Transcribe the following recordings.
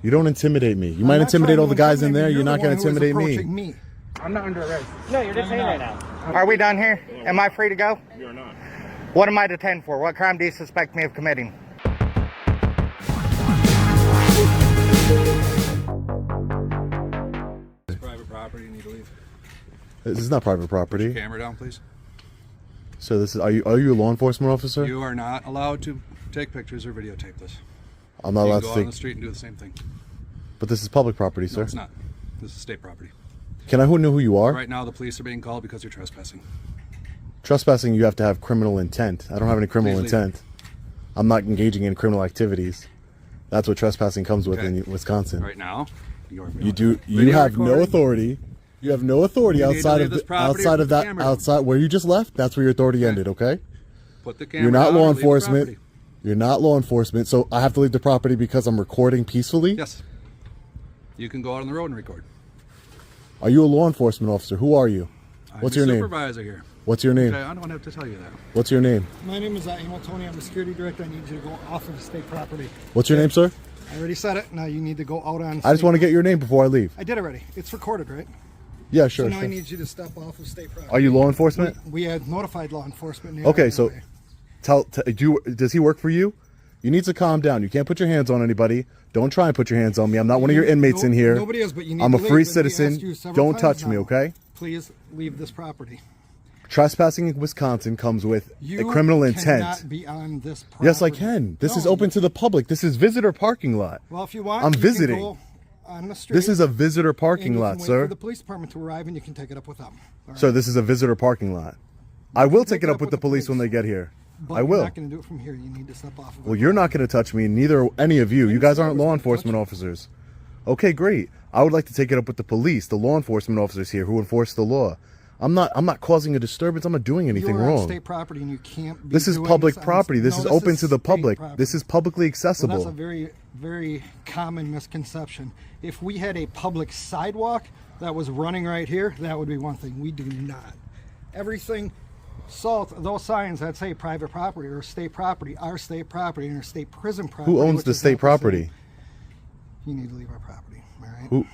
You don't intimidate me. You might intimidate all the guys in there. You're not going to intimidate me. I'm not under arrest. No, you're detained right now. Are we done here? Am I free to go? You're not. What am I detained for? What crime do you suspect me of committing? It's private property. You need to leave. This is not private property. Put your camera down, please. So this is. Are you a law enforcement officer? You are not allowed to take pictures or videotape this. I'm not allowed to go out on the street and do the same thing. But this is public property, sir. No, it's not. This is state property. Can I know who you are? Right now, the police are being called because you're trespassing. Trespassing, you have to have criminal intent. I don't have any criminal intent. I'm not engaging in criminal activities. That's what trespassing comes with in Wisconsin. Right now, you have no authority. You have no authority outside of that outside where you just left. That's where your authority ended. Okay. Put the camera. You're not down law and leave the enforcement. property. You're not law enforcement. So I have to leave the property because I'm recording peacefully. Yes. You can go out on the road and record. Are you a law enforcement officer? Who are you? What's your name? Supervisor here. What's your name? Okay, I don't have to tell you that. What's your name? My name is Tony. I'm the security director. I need you to go off of state property. What's your name, sir? I already said it. Now you need to go out on. I just want to get your name before I leave. I did already. It's recorded, right? Yeah, sure. So now sure. I need you to step off of state property. Are you law enforcement? We had notified law enforcement. Okay, so does he work for you? You need to calm down. You can't put your hands on anybody. Don't try and put your hands on me. I'm not one of your inmates in here. Nobody is, but you need I'm a to free leave. citizen. Don't touch me, okay? Please leave this property. Trespassing in Wisconsin comes with a criminal intent. You cannot be on this property. Yes, I can. This is open to the public. This is visitor parking lot. Well, if you want, I'm visiting. You can go on the street. This is a visitor parking lot, wait sir. for the police department to arrive, and you can take it up with them. Sir, this is a visitor parking lot. I will take it up with the police when they get here. But I will. You're not going to do it from here. You need to step off of it. Well, you're not going to touch me, neither any of you. You guys aren't law enforcement officers. Okay, great. I would like to take it up with the police, the law enforcement officers here who enforce the law. I'm not causing a disturbance. I'm not doing anything wrong. You're on state property and you can't be This is public property. This is open to the public. This is publicly accessible. Well, that's a very, very common misconception. If we had a public sidewalk that was running right here, that would be one thing. We do not. Everything, those signs that say private property or state property are state property and are state prison property. Who owns the state property? You need to leave our property.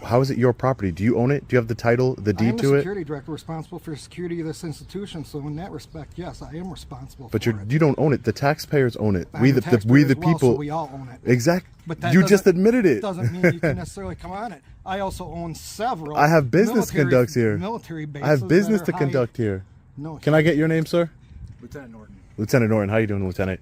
How is it your property? Do you own it? Do you have the title, the deed to it? I'm the security director responsible for security of this institution, so in that respect, yes, I am responsible but for it. You don't own it. The taxpayers own it. We the people. So we all own it. Exactly. But you just admitted it. Doesn't mean you can necessarily come on it. I also own several. I have business conducts here. Military bases. I have business to conduct here. No. Can I get your name, sir? Lieutenant Norton. Lieutenant Norton. How you doing, Lieutenant?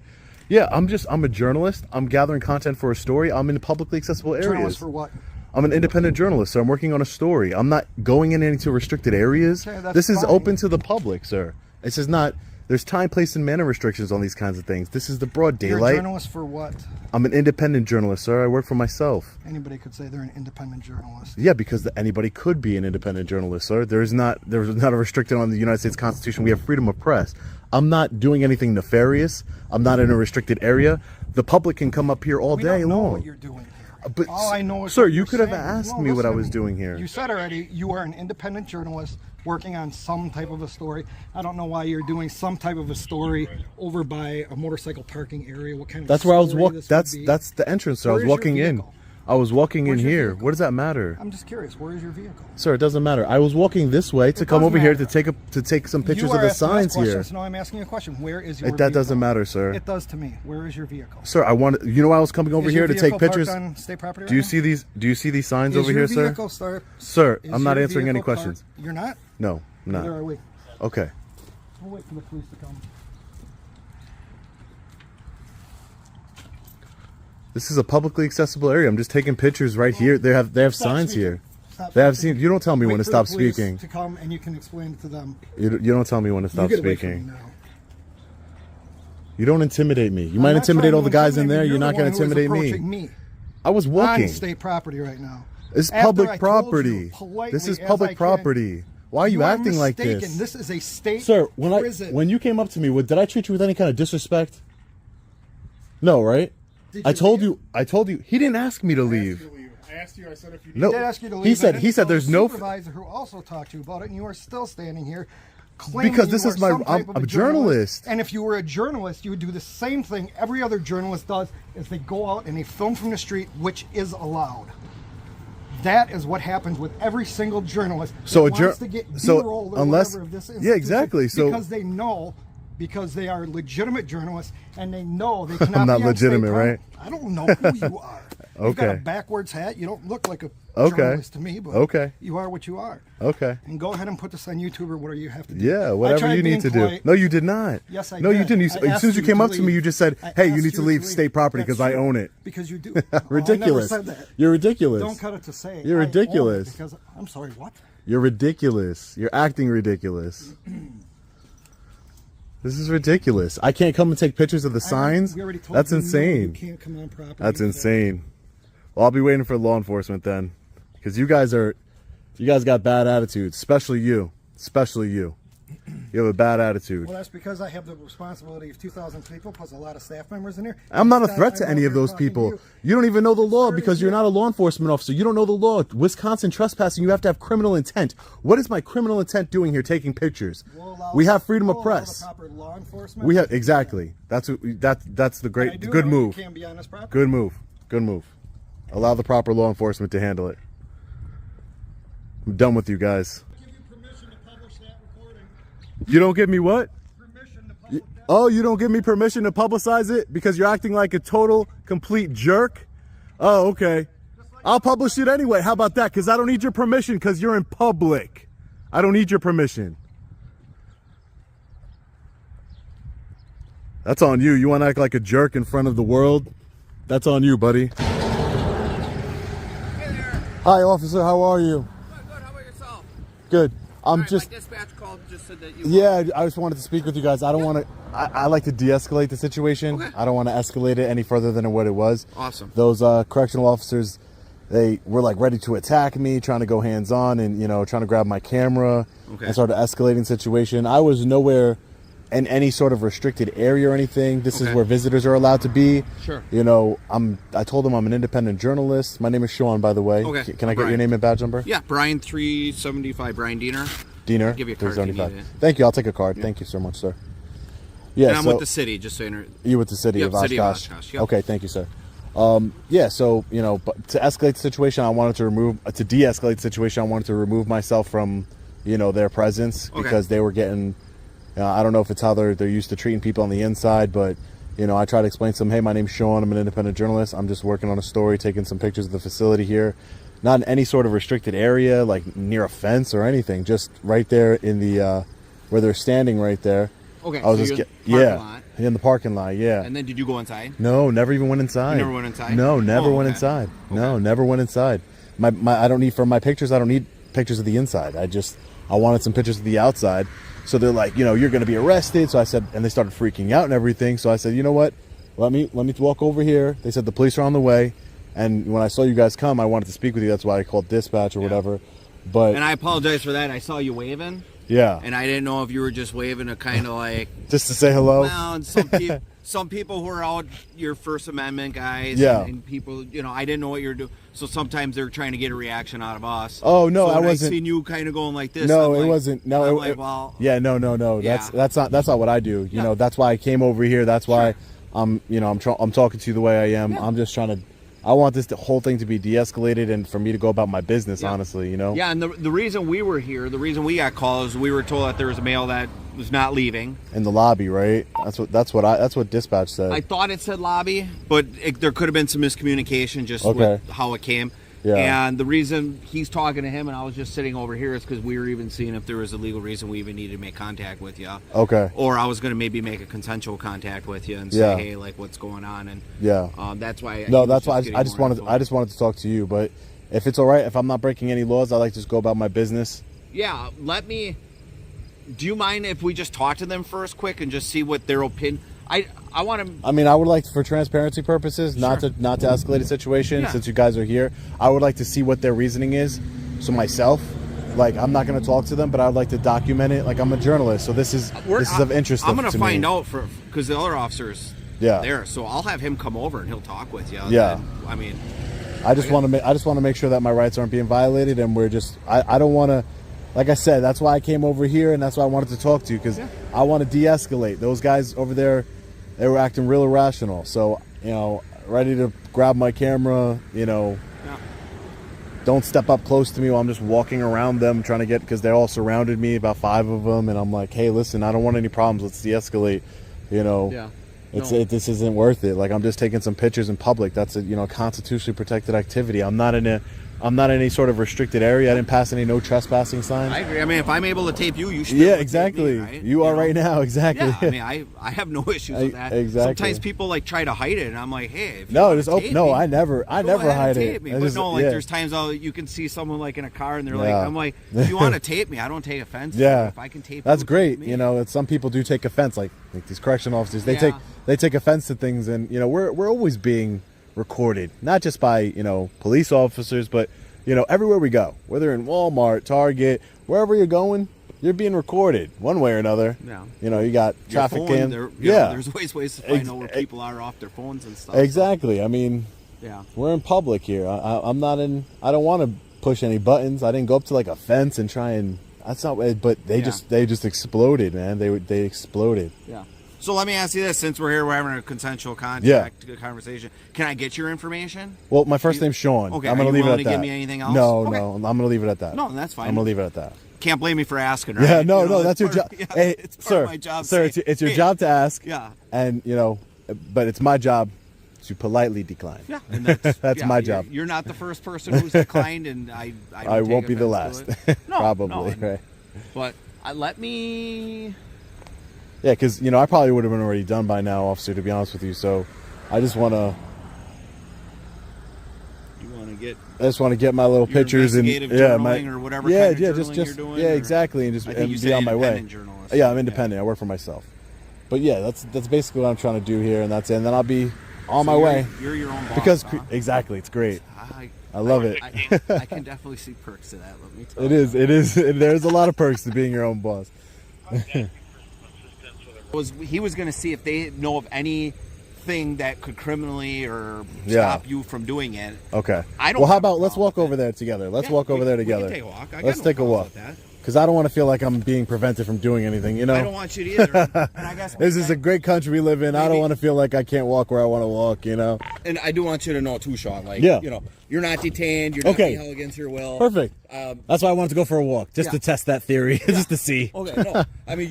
Yeah, I'm a journalist. I'm gathering content for a story. I'm in publicly accessible areas. Journalist for what? I'm an independent journalist, so I'm working on a story. I'm not going into restricted areas. Okay, this is fine. open to the public, sir. This is not. There's time, place, and manner restrictions on these kinds of things. This is the broad daylight. You're a journalist for what? I'm an independent journalist, sir. I work for myself. Anybody could say they're an independent journalist. Yeah, because anybody could be an independent journalist, sir. There's not a restriction on the United States Constitution. We have freedom of press. I'm not doing anything nefarious. I'm not in a restricted area. The public can come up here all day long. We don't know what you're doing here. But, all I know is sir, what you you're could have saying. asked me what I was doing here. You said already you are an independent journalist working on some type of a story. I don't know why you're doing some type of a story over by a motorcycle parking area. What kind of That's where I was walking. That's the entrance, sir. I was walking in. I was walking in here. What does that matter? I'm just curious. Where is your vehicle? Sir, it doesn't matter. I was walking this way to come over here to take some pictures of the signs here. No, I'm asking you a question. Where is your vehicle? That doesn't matter, sir. It does to me. Where is your vehicle? Sir, you know why I was coming over here to take pictures? On state property right Do you now? see these? Do you see these signs over here, sir? Sir, I'm not answering any questions. You're not? No, I'm not. Neither are we. Okay. We'll wait for the police to come. This is a publicly accessible area. I'm just taking pictures right here. They have signs here. They have seen. You don't tell me when to stop speaking. To come and you can explain it to them. You don't tell me when to stop You get away from me speaking. now. You don't intimidate me. You might intimidate all the guys in there. You're not going to intimidate me. I was walking. On state property right now. It's public property. This is public property. Why are you acting like this? This is a state Sir, prison. when you came up to me, did I treat you with any kind of disrespect? No, right? I told you. He didn't ask me to leave. I asked you. I said if you He did ask you to leave. He said there's no supervisor who also talked to you about it, and you are still standing here claiming Because this you is are my- some type I'm of a journalist. And if you were a journalist, you would do the same thing every other journalist does, is they go out and they film from the street, which is allowed. That is what happens with every single journalist So that a wants to get so B-roll or unless whatever of this yeah, institution, exactly. So because they know, because they are legitimate journalists, and they know they cannot. I'm not be on legitimate, state right? I don't know who you are. You've got a Okay. backwards hat. You don't look like a Okay. journalist to me, but Okay. you are what you are. Okay. And go ahead and put this on YouTube or whatever you have to do. Yeah, I whatever tried you need being to polite. do. No, you did not. Yes, I No, you did. didn't. I As asked soon as you came to up to me, leave. you just said, I "Hey, you asked need to leave leave. state property That's because I true. own it." Because you do. Ridiculous. Oh, I never said that. You're ridiculous. Don't cut it to say. You're I own it ridiculous. Because I'm sorry. What? You're ridiculous. You're acting ridiculous. This is ridiculous. I can't come and take pictures of the signs. We already told That's you, no, insane. You can't come on property. That's for that. insane. Well, I'll be waiting for law enforcement then, because you guys got bad attitudes, especially you. Especially you. You have a bad attitude. Well, that's because I have the responsibility of 2,000 people plus a lot of staff members in there. I'm not a Instead, threat to I'm any out of here those talking to people. you. You don't even know the law Sir, because you're you- not a law enforcement officer. You don't know the law. Wisconsin trespassing, you have to have criminal intent. What is my criminal intent doing here taking pictures? We'll allow- We have freedom we'll of allow the press. proper law enforcement. We have exactly. That's the I great do good know move. You can't be on this property. Good move. Good move. Allow the proper law enforcement to handle it. I'm done with you guys. Give you permission to publish that recording. You don't give me what? Permission to publish that. Oh, you don't give me permission to publicize it because you're acting like a total, complete jerk? Oh, okay. I'll publish it anyway. How about that? Because I don't need your permission because you're in public. I don't need your permission. That's on you. You want to act like a jerk in front of the world? That's on you, buddy. Hey there. Hi, officer. How are you? Good. How about yourself? Good. I'm All right, just... my dispatch called and just said that you. Yeah, I just wanted to speak with you guys. I don't want to... I like to de-escalate the situation. Okay. I don't want to escalate it any further than what it was. Awesome. Those correctional officers, they were like ready to attack me, trying to go hands-on and, trying to grab my camera Okay. and start an escalating situation. I was nowhere in any sort of restricted area or anything. This is Okay. where visitors are allowed to be. Sure. I told them I'm an independent journalist. My name is Sean, by the way. Okay. Can I get your Brian. name and badge number? Yeah, Brian 375, Brian Diener. Diener. I'll give you a card if you 375. need it. Thank you. I'll take a card. Thank you so much, sir. Yeah, And I'm so with the city, just so you know. you with the city Yep, of Oshkosh. city of Oshkosh, yep. Okay, thank you, sir. Yeah, so but to escalate the situation, I wanted to de-escalate the situation. I wanted to remove myself from their presence Okay. because they were getting. I don't know if it's how they're used to treating people on the inside, but I try to explain to them, hey, my name's Sean. I'm an independent journalist. I'm just working on a story, taking some pictures of the facility here. Not in any sort of restricted area, like near a fence or anything. Just right there in the where they're standing right there. Okay, I was so just you're in the parking yeah, lot. in the parking lot. Yeah. And then did you go inside? No, never even went inside. You never went inside? No, never Oh, went okay. inside. No, never went inside. My I don't need for my pictures. I don't need pictures of the inside. I wanted some pictures of the outside. So they're like, you're going to be arrested. So I said, and they started freaking out and everything. So I said, you know what? Let me walk over here. They said the police are on the way. And when I saw you guys come, I wanted to speak with you. That's why I called dispatch or whatever. But And I apologize for that. I saw you waving, yeah, and I didn't know if you were just waving a kind of like. just to say hello. Well, and some people who are out your First Amendment guys, Yeah. and people, I didn't know what you're doing. So sometimes they're trying to get a reaction out of us. Oh, no, so I when wasn't- I seen you kind of going like this. No, I'm it like- wasn't. No, I'm it, like, well, yeah, no. Yeah. That's not what I do. Yeah. That's why I came over here. That's why Sure. I'm talking to you the way I am. Yeah. I'm just trying to. I want this whole thing to be de-escalated and for me to go about my business. Yeah. Honestly, Yeah, and the reason we were here, the reason we got called is we were told that there was a male that was not leaving. in the lobby, right? That's what dispatch said. I thought it said lobby, but there could have been some miscommunication just Okay. with how it came. Yeah. And the reason he's talking to him and I was just sitting over here is because we were even seeing if there was a legal reason we even needed to make contact with you. Okay. Or I was going to maybe make a consensual contact with you and say, Yeah. hey, like, what's going on? And Yeah. that's why. No, he was that's why getting I just more wanted. info. I just wanted to talk to you. But if it's all right, if I'm not breaking any laws, I like to just go about my business. Yeah, do you mind if we just talk to them first quick and just see what their opinion? I want to. I mean, I would like, for transparency purposes, not Sure. to escalate a situation. Yeah. Since you guys are here, I would like to see what their reasoning is. So myself, like, I'm not going to talk to them, but I would like to document it. Like, I'm a journalist, so this is of interest. I'm going to to find me. out because the other officer's Yeah. there, so I'll have him come over and he'll talk with you. Yeah. And, I mean, I just want to make sure that my rights aren't being violated, and we're just. I don't want to. like I said, that's why I came over here, and that's why I wanted to talk to you, because I want to de-escalate. Those guys over there, they were acting real irrational. So, you know, ready to grab my camera, you know. Don't step up close to me while I'm just walking around them trying to get, because they all surrounded me, about 5 of them, and I'm like, hey, listen, I don't want any problems. Let's de-escalate. You know, this isn't worth it. Like, I'm just taking some pictures in public. That's a, you know, constitutionally protected activity. I'm not in any sort of restricted area. I didn't pass any no trespassing signs. I agree. I mean, if I'm able to tape you, you should. Yeah, exactly. Me, right? You are right now, exactly. Yeah, I mean, I have no issues with that. Exactly. Sometimes people like try to hide it, and I'm like, hey, if you No, wanna just tape no. me, I never hide it. Me. I But just, no, like yeah. there's times you can see someone like in a car, and they're Yeah. like, I'm like, if you want to tape me, I don't take offense. Yeah, if I can tape, that's you, great. tape me. You know, some people do take offense, like these correctional officers. They Yeah. take offense to things, and you know, we're always being recorded, not just by, you know, police officers, but you know, everywhere we go, whether in Walmart, Target, wherever you're going, you're being recorded one way or another. Yeah. You know, you got Your traffic phone, cam. you know, Yeah. there's ways to find out where people are off their phones and stuff. Exactly. I mean, Yeah. we're in public here. I'm not in. I don't want to push any buttons. I didn't go up to like a fence and try and. That's not. But they just exploded, man. They exploded. Yeah. So let me ask you this: since we're here, we're having a consensual contact conversation. Can I get your information? Well, my first name's Sean. Okay. I'm gonna are you leave it willing at to that. give me anything else? No, Okay. no. I'm gonna leave it at that. No, that's fine. I'm gonna leave it at that. Can't blame me for asking, right? Yeah, no, You know, no, that's your part job. of- yeah, Hey, it's part sir, of my job. sir, saying, it's your hey, job to ask. Yeah. And you know, but it's my job to politely decline. Yeah, and that's, That's my job. You're not the first person who's declined, and I don't won't take be the offense last. to it. No, Probably, no, right? But let me. Yeah, because you know, I probably would have been already done by now, officer. To be honest with you, so I just want to. You want to get. I just want to get my little Your pictures and investigative my journaling or whatever yeah, kind of yeah, journaling just you're doing, yeah, or- exactly, and just I think and you be said on my way. independent journalist. Yeah, I'm independent. I work for myself. But yeah, that's basically what I'm trying to do here, and that's it. And then I'll be on my way. You're your own boss. Because huh? exactly, it's great. I I love it. I can definitely see perks to that. Let me tell you. It is. There's a lot of perks to being your own boss. He was going to see if they know of anything that could criminally or stop you from doing it. Okay. I don't Well, how have a about let's problem walk with over there together. Let's walk over there together. We can take a walk. I got Let's no take a problem walk. with that. Because I don't want to feel like I'm being prevented from doing anything. You know. I don't want you to either. And I guess This is a great country we live in. I don't Maybe- want to feel like I can't walk where I want to walk. You know. And I do want you to know too, Sean. Like, Yeah. you know, you're not detained. You're not Okay. being held against your will. Perfect. That's why I wanted to go for a walk, just Yeah. to test that theory, just to see. Okay. No. I mean,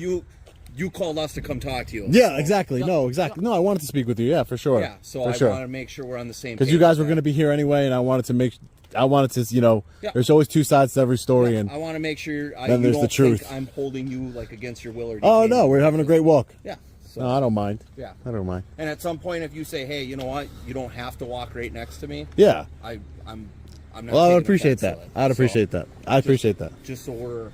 you called us to come talk to you. Yeah, So- exactly. No, exactly. No, I wanted to speak with you. Yeah, for sure. Yeah. So for I sure. want to make sure we're on the same. Because you guys were going to be here anyway, and I wanted to, you know, Yeah. there's always two sides to every story, and I want to make sure Then you there's don't the truth. think I'm holding you like against your will or. oh detaining no, you. we're having a great walk. Yeah. So, No, I don't mind. Yeah. I don't mind. And at some point, if you say, "Hey, you know what? You don't have to walk right next to me," Yeah. I'm not. Well, I would taking appreciate offense that. to it. I'd So, appreciate that. I appreciate that. Just so we're,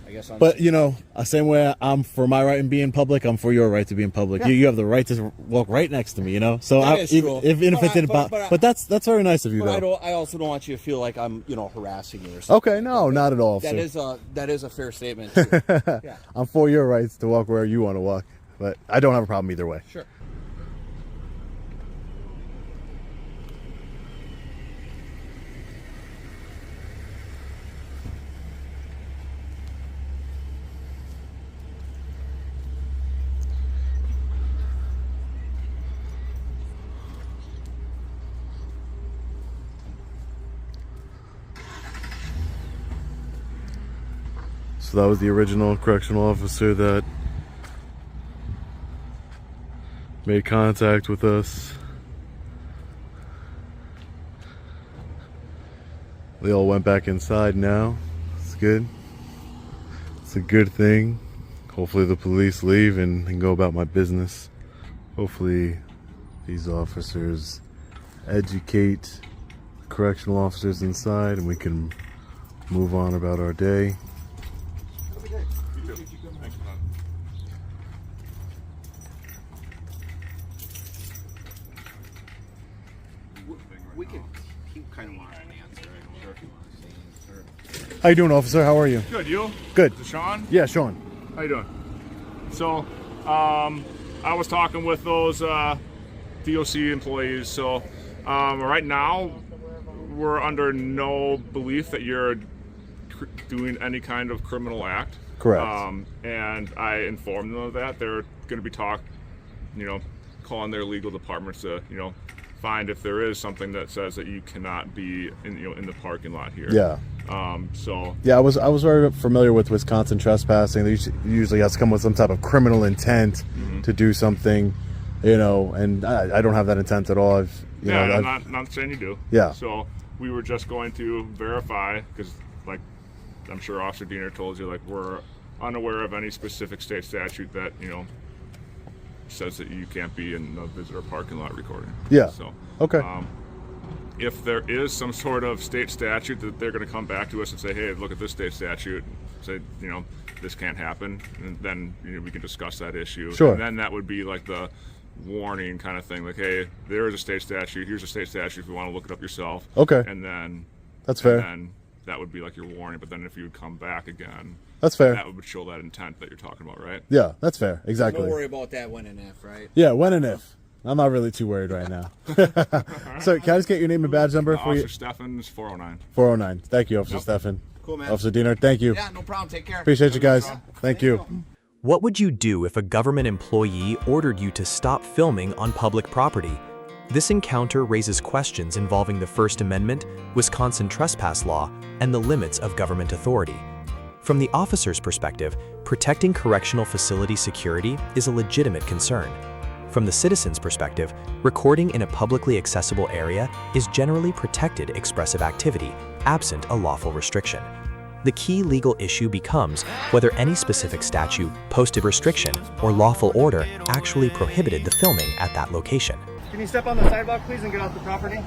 I guess. On But you know, same way I'm for my right in being public, I'm for your right to be in public. Yeah. You have the right to walk right next to me. You know, so That is true. even if But it didn't, but that's very nice of you, But though. I also don't want you to feel like I'm, harassing you or something. Okay, no, not at all. That sir. is a fair statement. Too. Yeah. I'm for your rights to walk where you want to walk, but I don't have a problem either way. Sure. So that was the original correctional officer that made contact with us. They all went back inside now. It's good. It's a good thing. Hopefully the police leave and can go about my business. Hopefully these officers educate correctional officers inside and we can move on about our day. We can. He kind of wanted an answer. I don't know if you want to say anything. How you doing, officer? How are you? Good, you? Good. Is it Sean? Yeah, Sean. How you doing? So, I was talking with those DOC employees. So, right now, we're under no belief that you're doing any kind of criminal act. Correct. And I informed them of that. They're going to be calling their legal departments to, find if there is something that says that you cannot be in the parking lot here. Yeah. Yeah, I was very familiar with Wisconsin trespassing. They usually has to come with some type of criminal intent to do something, and I don't have that intent at all. I'm not saying you do. Yeah. So we were just going to verify, because like I'm sure Officer Diener told you, like we're unaware of any specific state statute that says that you can't be in the visitor parking lot recording. Yeah. So okay. If there is some sort of state statute that they're going to come back to us and say, hey, look at this state statute, say, this can't happen, and then we can discuss that issue. Sure. And then that would be like the warning kind of thing, like, hey, there is a state statute, here's a state statute if you want to look it up yourself. Okay. And then That's fair. And then that would be like your warning, but then if you would come back again, That's fair. that would show that intent that you're talking about, right? Yeah, that's fair. Exactly. Don't worry about that when and if, right? Yeah, when and if. I'm not really too worried right now. So, can I just get your name and badge number for you? Officer Steffens, 409. 409. Thank you, Officer Steffen. Cool, man. Officer Diener, thank you. Yeah, no problem. Take care. Appreciate you guys. Thank you. What would you do if a government employee ordered you to stop filming on public property? This encounter raises questions involving the First Amendment, Wisconsin trespass law, and the limits of government authority. From the officer's perspective, protecting correctional facility security is a legitimate concern. From the citizen's perspective, recording in a publicly accessible area is generally protected expressive activity, absent a lawful restriction. The key legal issue becomes whether any specific statute, posted restriction, or lawful order actually prohibited the filming at that location. Can you step on the sidewalk, please, and get off the property?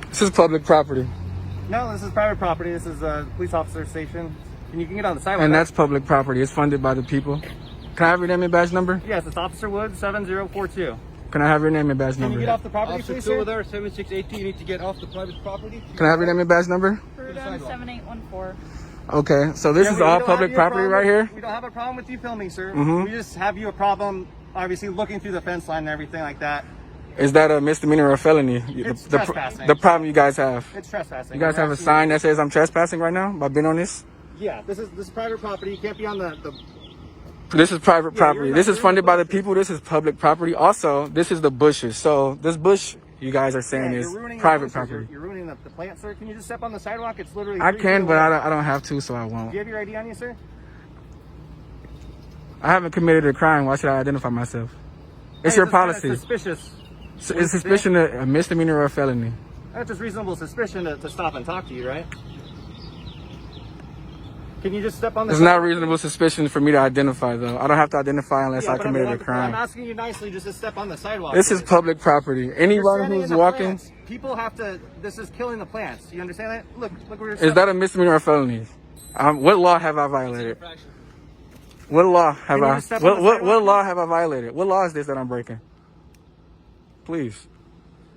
This is public property. No, this is private property. This is a police officer station. You can get on the sidewalk. And that's public property. It's funded by the people. Can I have your name and badge number? Yes, it's Officer Woods, 7042. Can I have your name and badge Can number? you get off the property, please, sir? there, 7680. You need to get off the private property. Can I have your name and badge number? Prudence 7814. Okay, so this is all public property right here? We don't have a problem with you filming, sir. Mhm. We just have you a problem, obviously, looking through the fence line and everything like that. Is that a misdemeanor or a felony? It's trespassing. The problem you guys have. It's trespassing. You guys have a sign that says I'm trespassing right now by being on this? Yeah, this is private property. You can't be on the This is private property. you're This not- is funded by the people. This is public property. Also, this is the bushes. So this bush you guys are saying Yeah, is you're ruining the private bushes. property. You're ruining the plant, sir. Can you just step on the sidewalk? It's literally I 3 can, feet but away. I don't have to, so I won't. Do you have your ID on you, sir? I haven't committed a crime. Why should I identify myself? It's Hey, your just kinda policy. Suspicious. Is suspicion a misdemeanor or a felony? That's just reasonable suspicion to stop and talk to you, right? Can you just step on the It's not sidewalk? reasonable suspicion for me to identify, though. I don't have to identify unless Yeah, I but committed a I'm crime. asking you nicely just to step on the sidewalk. This is please. public property. You're Anyone standing who's in the walking, plants. People have to. This is killing the plants. You understand that? Look where you're. is that a misdemeanor or felony? What law have I violated? What law have Can you I? just step on the What sidewalk, law have I violated? What law is this that I'm breaking? Please,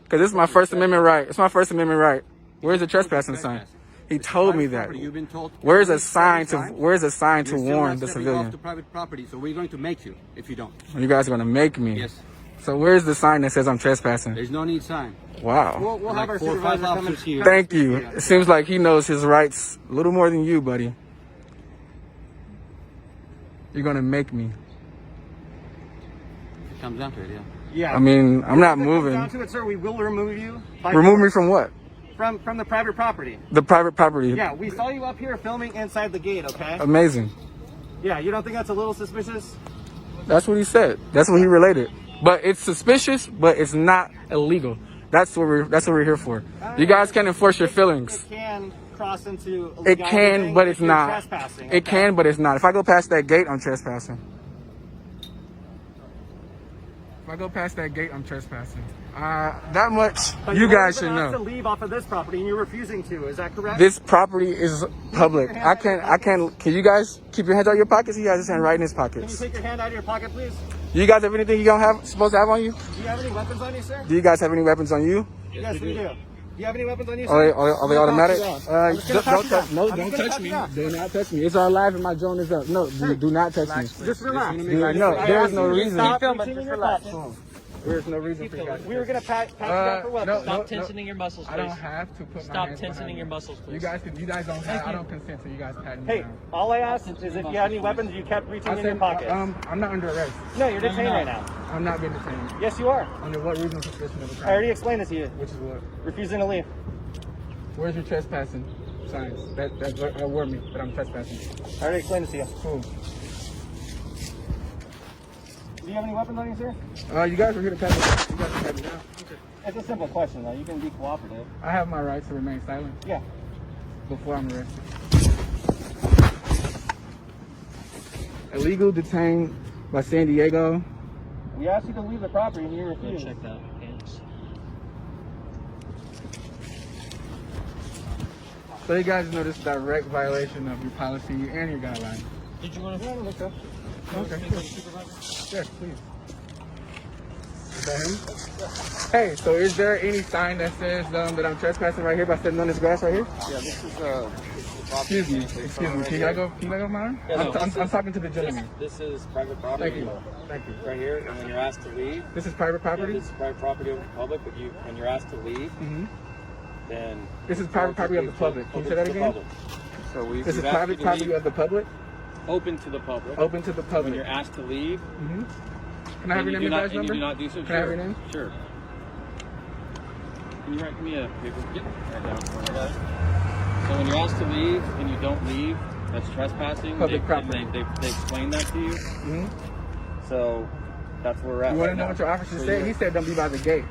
because this is my First Amendment right. It's my First Amendment right. Where's the trespassing sign? He told me that. You've been told. Where's a sign to warn the You're still civilian? not stepping off the private property, so we're going to make you if you don't. You guys are gonna make me. Yes. So where's the sign that says I'm trespassing? There's no need sign. Wow. We'll have our 4 or 5 supervisor come and. officers here. Thank you. It seems like he knows his rights a little more than you, buddy. You're gonna make me. It comes down to it, yeah. Yeah. I mean, I'm not If it comes moving. down to it, sir, we will remove you. by Remove me force from what? from the private property. The private property. Yeah, we saw you up here filming inside the gate. Okay. Amazing. Yeah, you don't think that's a little suspicious? That's what he said. That's what he related. But it's suspicious, but it's not illegal. That's what we're here for. You guys can enforce your feelings. It can cross into. It illegality can, but if it's you're not. Trespassing. It okay? can, but it's not. If I go past that gate, I'm trespassing. If I go past that gate, I'm trespassing. That much But you you're guys not should allowed to know. leave off of this property, and you're refusing to. Is that correct? This property is public. I can't. Can you guys keep your hands out of your pockets? You guys just hand right in his Can you pockets. take your hand out of your pocket, please? You guys have anything you don't have supposed to have on you? Do you have any weapons on you, sir? Do you guys have any weapons on you? Yes, we do. Do you have any weapons on you, Are they, sir? are they automatic? I'm just gonna Don't pat you touch. down. No, I'm don't just gonna touch pat me. you down. Do not touch me. It's all live and my drone is up. No, do not touch me. Just relax. No, there's no reason. Stop reaching in your pocket. There's no reason for you guys. We were gonna pat you down for what? No, Stop tensioning your muscles, please. I don't have to put my Stop hands tensioning behind your me. muscles, please. You guys don't have. I don't consent to you guys patting me Hey, down. all I asked is if you had any weapons, you kept reaching in your pockets. I'm not under arrest. No, you're detained right now. I'm not being detained. Yes, you are. Under what reasonable suspicion of a crime? I already explained this to you. Which is what? Refusing to leave. Where's your trespassing signs? That warn me that I'm trespassing. I already explained this to you. Cool. Do you have any weapons on you, sir? You guys are here to pat me down. You guys can pat me down. It's a simple question, though. You can be cooperative. I have my right to remain silent. Yeah. Before I'm arrested. Illegal detained by San Diego. We asked you to leave the property and you refused. Check that. Hands. So you guys know this is a direct violation of your policy and your guidelines. Did you want to? Okay. Okay. Yes, please. Is that him? Hey, so is there any sign that says that I'm trespassing right here by sitting on this grass right here? Yeah, this is Excuse me. Can I go Myron? I'm talking to the gentleman. This is private property. Thank you. Thank you. Right here, and when you're asked to leave, This is private property? this is private property of the public. But when you're asked to leave, then This is private property of the public. Can you say that again? So This is private property of the public? open to the public. Open to the When public. you're asked to leave, Can I have your name and badge and number? you do not do so. Can I have your name? Sure. Can you write me a paper? Yep. Right down. So when you're asked to leave and you don't leave, that's trespassing. Public property. They explain that to you. So that's where we're at. You want right to know now. what your officer So said? you're- He said don't be by the gate.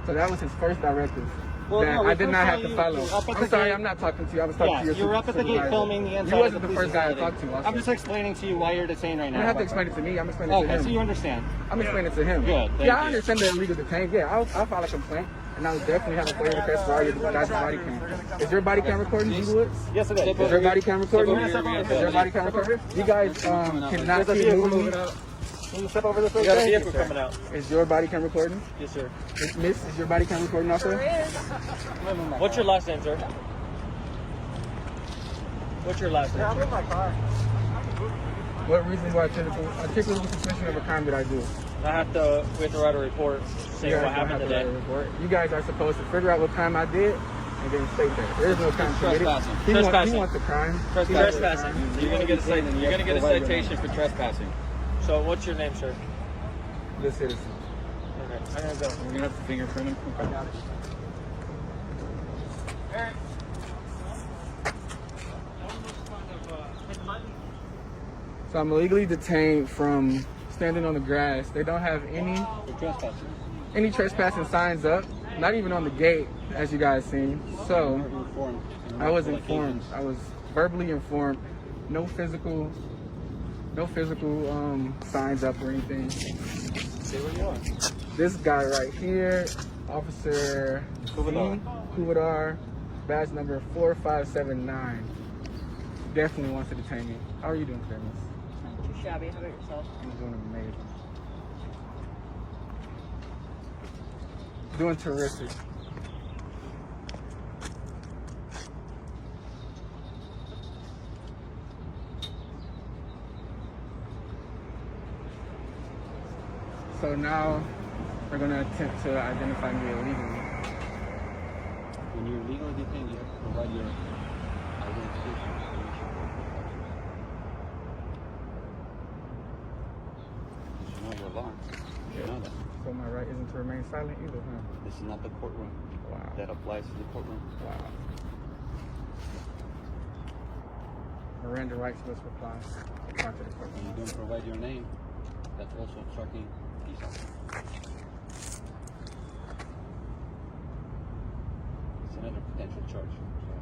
So that was his first directive. Well, that no, I did first not of have all, to you follow. were up at I'm the sorry, gate. I'm not talking to you. I was talking Yeah, to your you were up at the gate supervisor. filming the inside You of wasn't the police first guy I facility. talked to. Also. I'm just explaining to you why you're detained right You now. don't have to explain it to me. I'm explaining it to Okay, him. so you understand. I'm explaining it to him. Good, thank Yeah, I you. understand the illegal detain. Yeah, I'll file a complaint. And I would definitely have a FOIA request for all your guys' body cam. Is your body cam recording, G Woods? Yes, it is. Is your body cam recording? Is Is your body cam recording? You guys cannot There's a see vehicle moving. moving out. Can you step over this way? You got a Thank you, vehicle sir. coming out. Is your body cam recording? Yes, sir. Miss, is your body cam recording also? What's your last name, sir? What's your last name? I'm in my car. What reason why articulable suspicion of a crime did I do? We have to write a report saying what happened today. You guys are supposed to figure out what crime I did and then state that. There is no crime committed. Trespassing. He Trespassing. wants the crime. Trespassing. You're gonna get a citation for trespassing. So what's your name, sir? Good citizen. Okay, I'm gonna go. We're gonna have to fingerprint him. So I'm illegally detained from standing on the grass. They don't have any trespassing signs up, not even on the gate, as you guys seen. So I was informed. I was verbally informed. No physical signs up or anything. Say where you are. This guy right here, Officer Kuvadar, badge number 4579, definitely wants to detain me. How are you doing today, miss? Too shabby. How about yourself? I'm doing amazing. Doing terrific. So now they're going to attempt to identify me illegally. When you're legally detained, you have to provide your identification. You should know your law. You know that. So my right isn't to remain silent either, huh? This is not the courtroom. Wow. That applies to the courtroom. Wow. Miranda rights must apply to the court. When you don't provide your name, that's also obstructing peace. It's another potential charge. So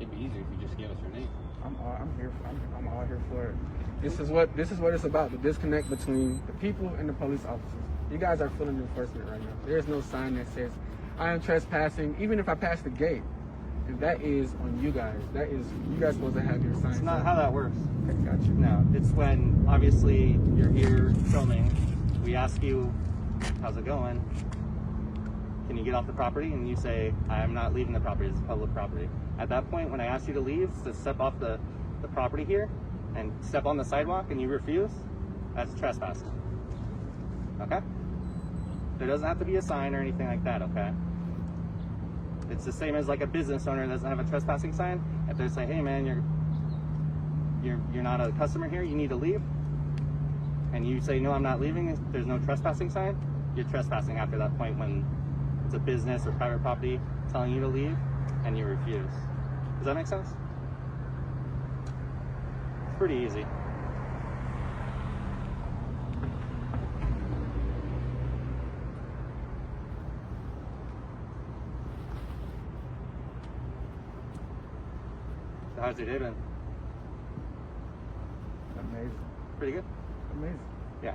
it'd be easier if you just gave us your name. I'm all here for it. This is what it's about, the disconnect between the people and the police officers. You guys are filling enforcement right now. There's no sign that says I am trespassing, even if I pass the gate. And that is on you guys. That is, you guys supposed to have your signs. It's not how that works. Okay, got you. No, it's when obviously you're here filming. We ask you, how's it going? Can you get off the property? And you say, I'm not leaving the property, it's public property. At that point, when I ask you to leave, to step off the property here and step on the sidewalk and you refuse, that's trespassing. Okay? There doesn't have to be a sign or anything like that, okay? It's the same as like a business owner that doesn't have a trespassing sign. If they say, hey man, you're not a customer here, you need to leave. And you say, no, I'm not leaving, there's no trespassing sign, you're trespassing after that point when it's a business or private property telling you to leave and you refuse. Does that make sense? It's pretty easy. So how's your day been? Amazing. Pretty good? Amazing. Yeah.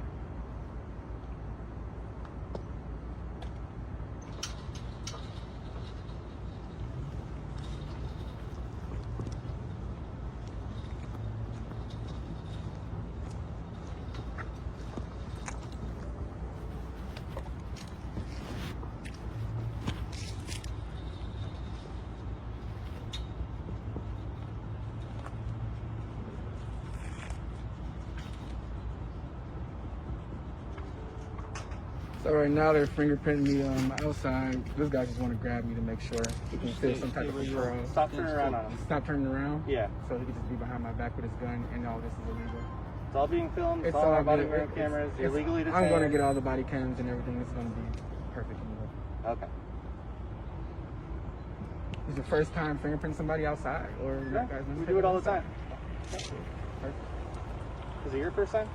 So right now they're fingerprinting me outside. This guy just want to grab me to make sure he can feel some type of control. Stop turning around on him. Stop turning around? Yeah. So he can just be behind my back with his gun, and all this is illegal. It's all being filmed. It's all on our body cam cameras. You're legally detained. I'm going to get all the body cams and everything. It's going to be perfect. Okay. Is your first time fingerprinting somebody outside? Or Yeah, we do it all the time. Perfect. Is it your first time?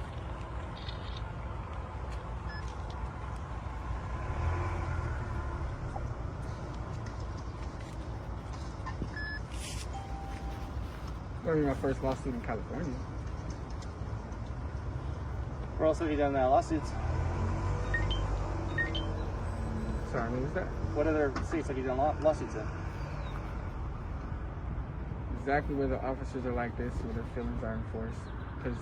Going to be my first lawsuit in California. Where else have you done that? Lawsuits? Sorry, what was that? What other states have you done lawsuits in? Exactly where the officers are like this, where their feelings are enforced. Because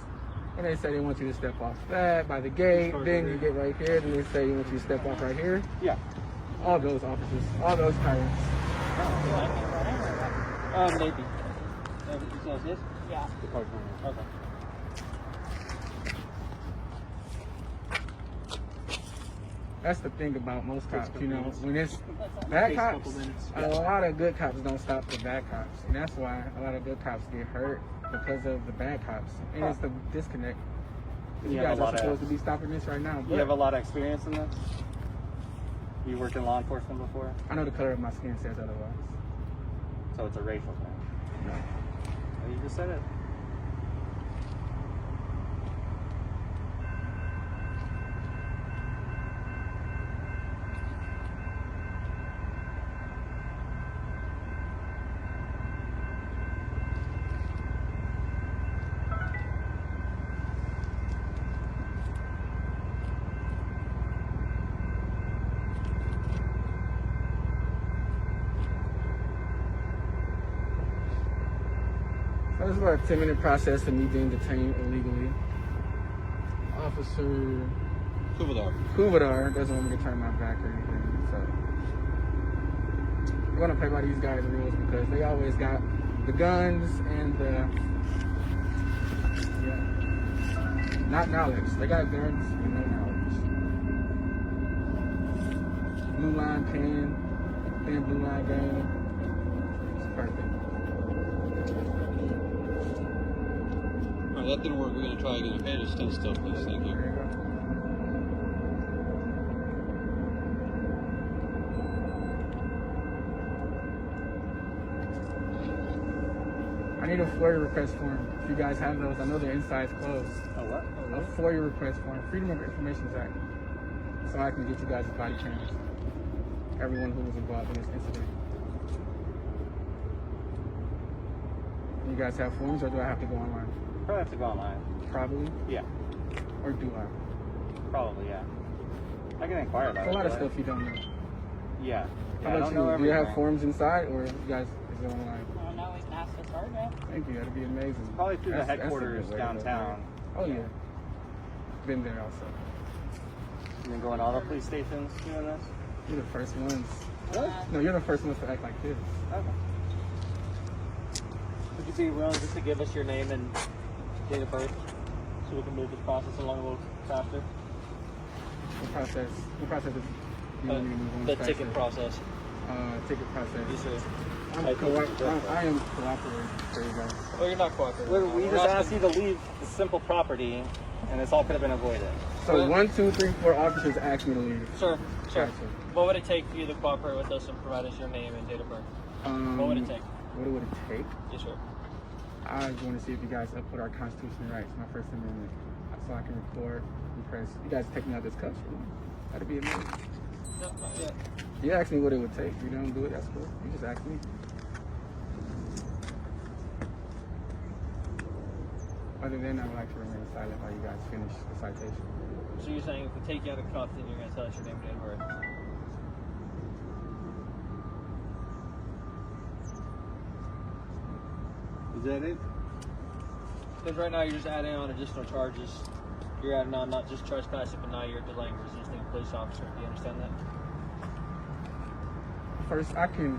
when they say they want you to step off that by the gate, then you get right here, then they say they want you to step off right here. Yeah. All those officers, all those tyrants. Maybe. So is this? Yeah. Okay. That's the thing about most cops, you know, when it's bad cops, a lot of good cops don't stop for bad cops. And that's why a lot of good cops get hurt because of the bad cops. And it's the disconnect. You guys are supposed to be stopping this right now. You have a lot of experience in this? You worked in law enforcement before? I know the color of my skin says otherwise. So it's a racial thing? No. Well, you just said it. So this is about a 10-minute process of me being detained illegally. Officer Kuvadar doesn't want me to turn my back or anything, so we're gonna play by these guys' rules because they always got the guns and the not knowledge. They got guns and no knowledge. Blue line pen, then blue line gun. It's perfect. Alright, that didn't work. We're going to try again. Okay, just stand still, please. Thank you. There you go. I need a FOIA request form. If you guys have those, I know the inside's closed. A what? A FOIA request form, Freedom of Information Act, so I can get you guys body cams. Everyone who was involved in this incident. You guys have forms, or do I have to go online? Probably have to go online. Probably. Yeah. Or do I? Probably, yeah. I can inquire about There's a lot of but- stuff you don't know. Yeah. How I about don't know you? Do you have everything. forms inside, or you guys is it online? Oh, no, we can ask the sergeant. Thank you. That'd be amazing. Probably through the That's a good headquarters way to go, downtown. right? Oh yeah. Been there also. You been going to all the police stations doing this? You're the first ones. Really? No, you're the first ones to act like this. Okay. Would you be willing just to give us your name and date of birth so we can move this process along a little faster? What process do you want me to move on? The ticket process. Ticket process. Yes, sir. I am cooperating for you guys. Well, you're not cooperating. We just asked you to leave the simple property, and this all could have been avoided. So 1, 2, 3, 4 officers asked me to leave. Sure. Gotcha. What would it take for you to cooperate with us and provide us your name and date of birth? What would it take? What would it take? Yes, sir. I want to see if you guys uphold our constitutional rights, my First Amendment, so I can record and press. You guys take me out this cuff. That'd be amazing. No, not yet. You asked me what it would take. You don't do it, that's cool. You just asked me. Other than I would like to remain silent while you guys finish the citation. So you're saying if we take you out of cuff, then you're going to tell us your name and date of birth? Is that it? Because right now you're just adding on additional charges. You're adding on not just trespassing, but now you're delaying resisting a police officer. Do you understand that? First, I can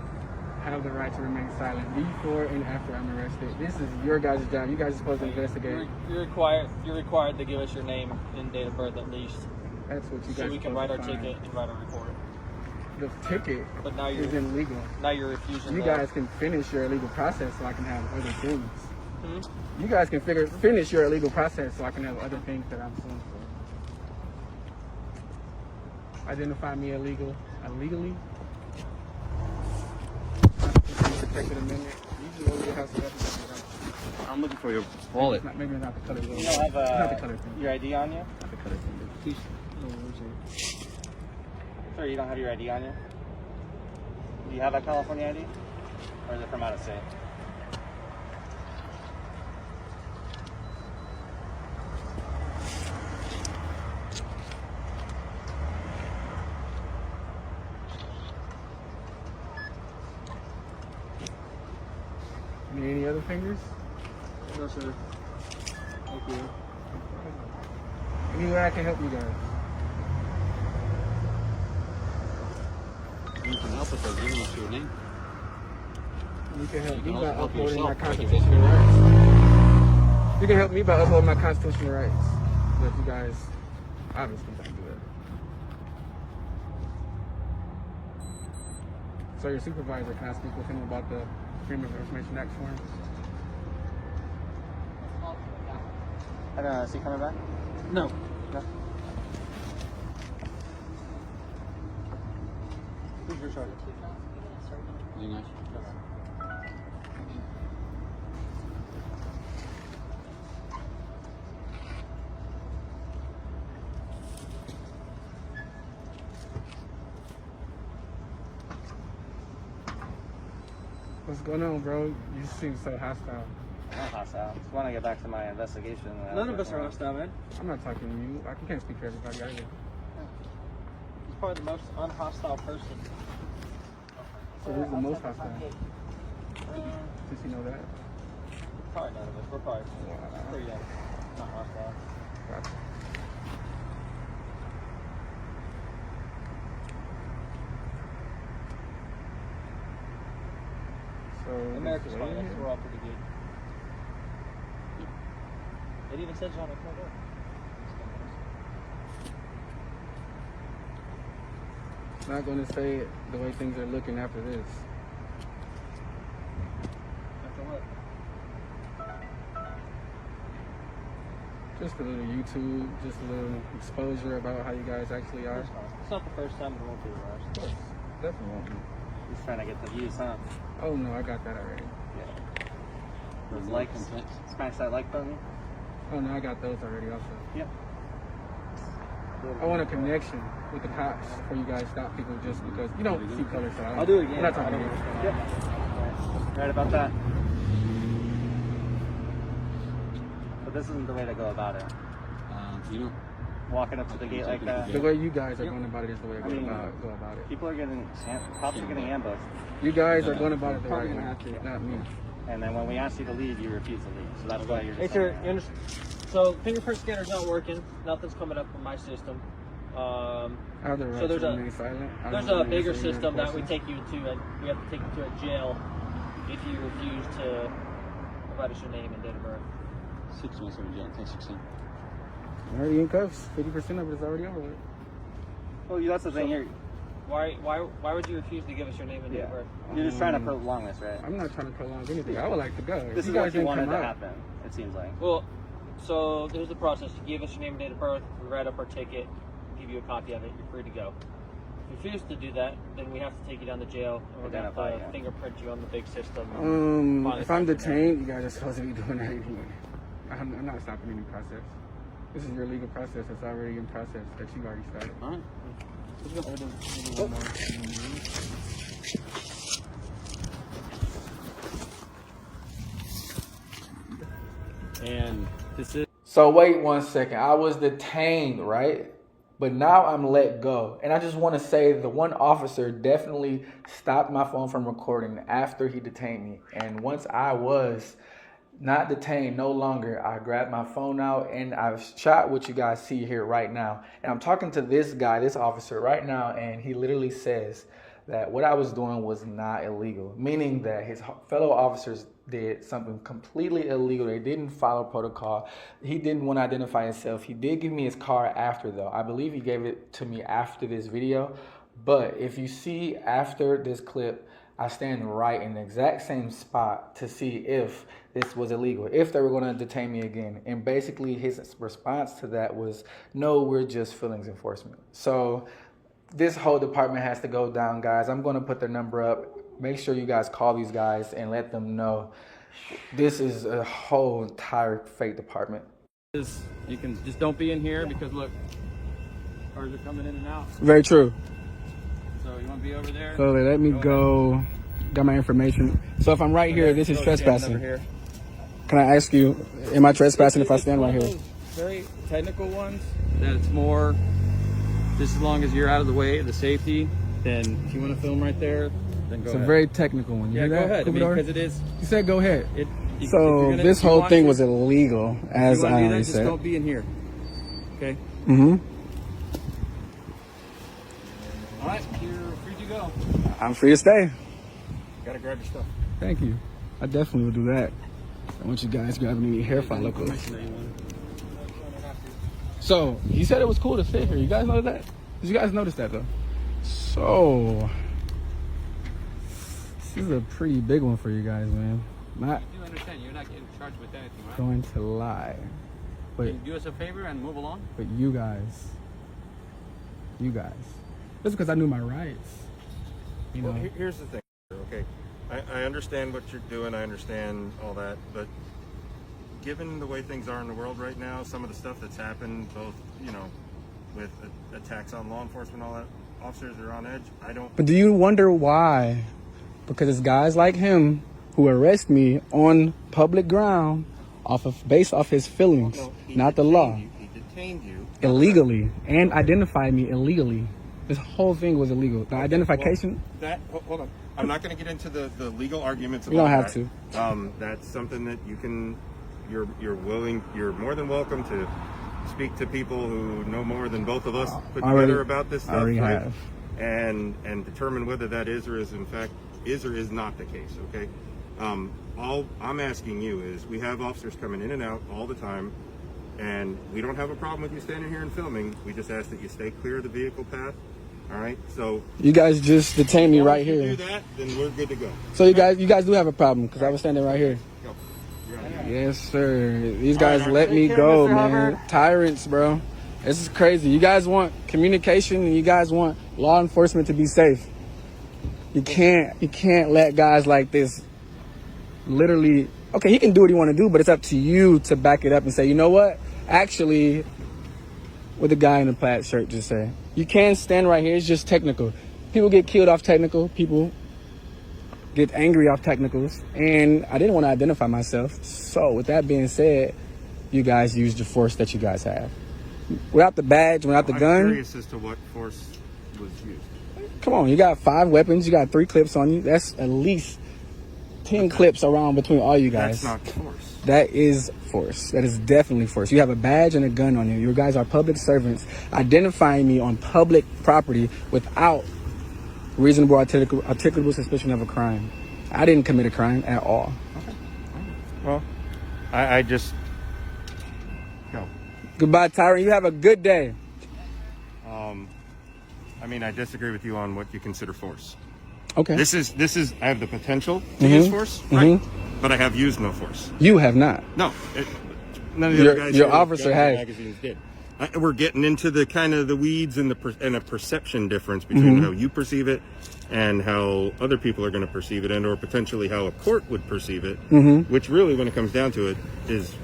have the right to remain silent before and after I'm arrested. This is your guys' job. You guys are supposed to investigate. You're required to give us your name and date of birth at least. That's what you guys. So we can write our ticket and write a report. The ticket But now you're is illegal. Now you're refusing. You guys can finish your illegal process so I can have other things. Hmm? You guys can finish your illegal process so I can have other things that I'm suing for. Identify me illegally. Protected Amendment. Usually over your house of residence. I'm looking for your wallet. Maybe not the color. You don't have not the color thing. your ID on you? Not the color thing. Please. Sir, you don't have your ID on you? Do you have a California ID? Or is it from out of state? Need any other fingers? No, sir. Thank you. Any way I can help you guys? You can help us by giving us your name. You can help You me can by also help upholding my yourself by constitutional rights. You can help me by upholding my constitutional rights. But you guys obviously don't do it. So your supervisor, can I speak with him about the Freedom of Information Act form? Is he coming back? No. No. Who's your sergeant? Very nice. What's going on, bro? You seem so hostile. I'm not hostile. I just want to get back to my investigation. None of us are hostile, man. I'm not talking to you. I can't speak for everybody either. He's probably the most unhostile person. So who's the most hostile? Since you know that. Probably none of us. We're probably pretty not hostile. Gotcha. So America's finest. We're all pretty good. It even says it on the front door. Not going to say it the way things are looking after this. After what? Just a little YouTube, just a little exposure about how you guys actually are. It's not the first time it won't be the last. Of course, definitely won't be. He's trying to get the views, huh? Oh no, I got that already. Those likes. Smash that like button. Oh no, I got those already also. Yep. I want a connection with the cops before you guys stop people just because you don't see color. So I'll do it again. I'm not talking to you. Yep. Right about that. But this isn't the way to go about it. You know, Walking up to the gate like that. The way you guys are going about it is the way I I mean, go about it. People are getting, cops are getting ambushed. You guys are going about it the right way, not me. And then when we ask you to leave, you refuse to leave. So that's why you're Hey, just sir, saying you understand? So fingerprint scanner's not working. Nothing's coming up from my system. I have the right So there's to a remain silent. I there's don't a remain bigger silent in system that we person. take you to, and we have to take you to a jail if you refuse to provide us your name and date of birth. 6 months over jail, take 6 in. I'm already in cuffs. 50% of it is already over with. Well, that's the thing. Why would you refuse to give us your name and date of birth? You're just trying to prolong this, right? I'm not trying to prolong anything. I would like to go. This is guys what you didn't wanted come to out. happen, it seems like. Well, so here's the process. You give us your name and date of birth, we write up our ticket, give you a copy of it, you're free to go. If you refuse to do that, then we have to take you down to jail, and we're going to have to fingerprint you on the big system. If I'm detained, you guys are supposed to be doing that anyway. I'm not stopping any process. This is your legal process that's already in process that you've already started. All right. And this is. So wait 1 second. I was detained, right? But now I'm let go. And I just want to say the one officer definitely stopped my phone from recording after he detained me. And once I was not detained no longer, I grabbed my phone out and I've shot what you guys see here right now. And I'm talking to this guy, this officer right now, and he literally says that what I was doing was not illegal, meaning that his fellow officers did something completely illegal. They didn't follow protocol. He didn't want to identify himself. He did give me his car after, though. I believe he gave it to me after this video. But if you see after this clip, I stand right in the exact same spot to see if this was illegal, if they were going to detain me again. And basically his response to that was, no, we're just feelings enforcement. So this whole department has to go down, guys. I'm going to put their number up. Make sure you guys call these guys and let them know this is a whole entire fake department. You can just don't be in here because look, cars are coming in and out. Very true. So you want to be over there? So they let me go. Got my information. So if I'm right here, this is trespassing. Can I ask you, am I trespassing if I stand right here? Very technical ones that it's more just as long as you're out of the way, the safety, then if you want to film right there, then go ahead. It's a very technical one. You Yeah, hear go that, ahead. I mean, Kubadar? because it is. You said go ahead. So this whole thing was illegal, as I already just said. don't be in here. Okay. Mm-hmm. All right, you're free to go. I'm free to stay. Gotta grab your stuff. Thank you. I definitely will do that. I want you guys grabbing any hair follicles. So he said it was cool to sit here. You guys know that? Did you guys notice that though? So this is a pretty big one for you guys, man. Not You understand? You're not getting charged with anything, right? going to lie, but Can you do us a favor and move along? but you guys, just because I knew my rights, you know. Well, here's the thing, okay? I understand what you're doing, I understand all that, but given the way things are in the world right now, some of the stuff that's happened, both, you know, with attacks on law enforcement, all that, officers are on edge, I don't... But do you wonder why? Because it's guys like him who arrest me on public ground based off his feelings, not the law. He detained you. Illegally, and identified me illegally. This whole thing was illegal. The identification... Hold on. I'm not going to get into the legal arguments about You don't have to. That's something that you can... You're more than welcome to speak to people who know more than both of us put together about this stuff, right? And determine whether that is or is in fact is or is not the case. Okay. All I'm asking you is, we have officers coming in and out all the time, and we don't have a problem with you standing here and filming. We just ask that you stay clear of the vehicle path. All right. So you guys just detained me right here. If you do that, then we're good to go. So you guys do have a problem because I was standing right here. Go. Yes, sir. These guys let me go, man. Tyrants, bro. This is crazy. You guys want communication and you guys want law enforcement to be safe. You can't let guys like this literally, okay, he can do what he want to do, but it's up to you to back it up and say, you know what? Actually, what the guy in the plaid shirt just said. You can't stand right here. It's just technical. People get killed off technical. People get angry off technicals. And I didn't want to identify myself. So with that being said, you guys used the force that you guys have. Without the badge, without the gun. I'm curious as to what force was used. Come on, you got 5 weapons. You got 3 clips on you. That's at least 10 clips around between all you guys. That's not force. That is force. That is definitely force. You have a badge and a gun on you. You guys are public servants identifying me on public property without reasonable articulable suspicion of a crime. I didn't commit a crime at all. Okay. Well, I just... Go. Goodbye, Tyron. You have a good day. I mean, I disagree with you on what you consider force. Okay. This is. I have the potential to use force, right? But I have used no force. You have not. No. None of the other guys your here with officer guns and has. magazines did. We're getting into the kind of the weeds and a perception difference between how you perceive it and how other people are going to perceive it, and or potentially how a court would perceive it. Which really, when it comes down to it, is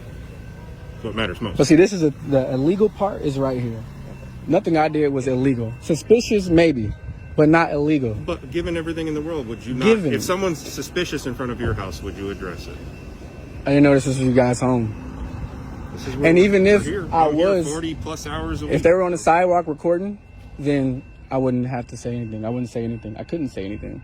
what matters most. But see, this is the illegal part is right here. Nothing I did was illegal. Suspicious, maybe, but not illegal. But given everything in the world, would you not? Given. If someone's suspicious in front of your house, would you address it? I didn't know this was you guys' home. This is where And even if here. I I'm here was 40 plus hours a week. if they were on the sidewalk recording, then I wouldn't have to say anything. I wouldn't say anything. I couldn't say anything.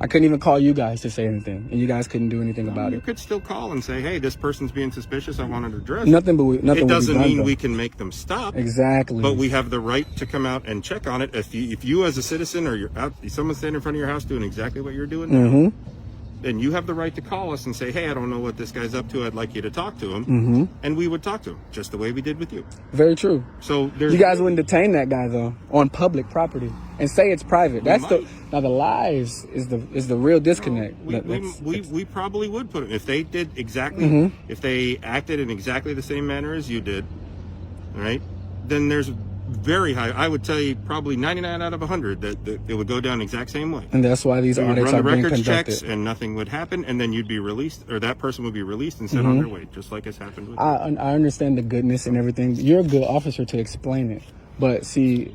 I couldn't even call you guys to say anything, and you guys couldn't do anything about You it. could still call and say, "Hey, this person's being suspicious. I wanted to address." Nothing but nothing. It doesn't would be done, mean though. we can make them stop. Exactly. But we have the right to come out and check on it. If you as a citizen or you're out, someone's standing in front of your house doing exactly what you're doing now, then you have the right to call us and say, "Hey, I don't know what this guy's up to. I'd like you to talk to him." And we would talk to him just the way we did with you. Very true. So there's You guys wouldn't detain that guy though on public property and say it's private. That's the lies is the real disconnect. We probably would put it if they did exactly if they acted in exactly the same manner as you did, right? Then there's very high. I would tell you probably 99 out of 100 that it would go down the exact same way. And that's why these They would audits run are the being records conducted. checks and nothing would happen, and then you'd be released, or that person would be released and sent on their way, just like has happened with you. I understand the goodness and everything. You're a good officer to explain it, but see,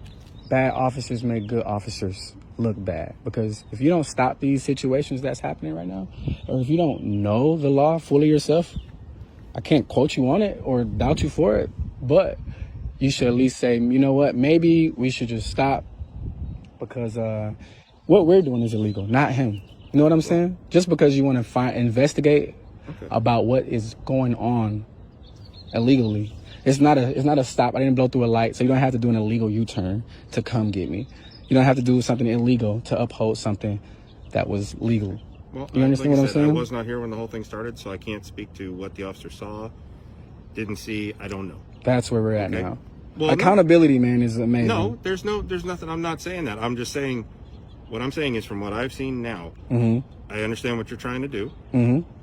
bad officers make good officers look bad, because if you don't stop these situations that's happening right now, or if you don't know the law fully yourself, I can't quote you on it or doubt you for it, but you should at least say, you know what, maybe we should just stop, because what we're doing is illegal, not him. You know what I'm saying? Just because you want to investigate about what is going on illegally. It's not a stop. I didn't blow through a light, so you don't have to do an illegal U-turn to come get me. You don't have to do something illegal to uphold something that was legal. Well, you understand like what I'm saying? I was not here when the whole thing started, so I can't speak to what the officer saw, didn't see. I don't know. That's where we're at now. Well, accountability, man, is amazing. No, there's nothing. I'm not saying that. I'm just saying, what I'm saying is from what I've seen now, I understand what you're trying to do.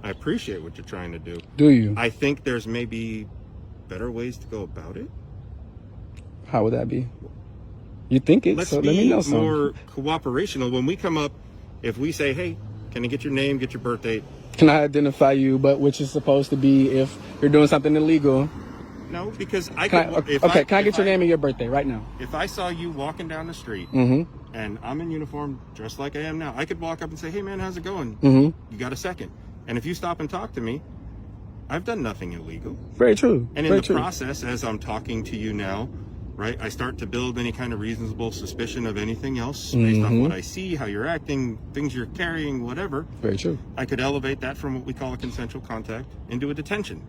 I appreciate what you're trying to do. Do you? I think there's maybe better ways to go about it. How would that be? You think it? Let's So be let me know something. more cooperational. When we come up, if we say, "Hey, can I get your name, get your birth date?" Can I identify you? But which is supposed to be if you're doing something illegal. No, because I Can could. can I get your name and your birthday right now? If I saw you walking down the street and I'm in uniform, dressed like I am now, I could walk up and say, "Hey, man, how's it going? You got a second?" And if you stop and talk to me, I've done nothing illegal. Very true. And in Very the true. process, as I'm talking to you now, right, I start to build any kind of reasonable suspicion of anything else based on what I see, how you're acting, things you're carrying, whatever. Very true. I could elevate that from what we call a consensual contact into a detention,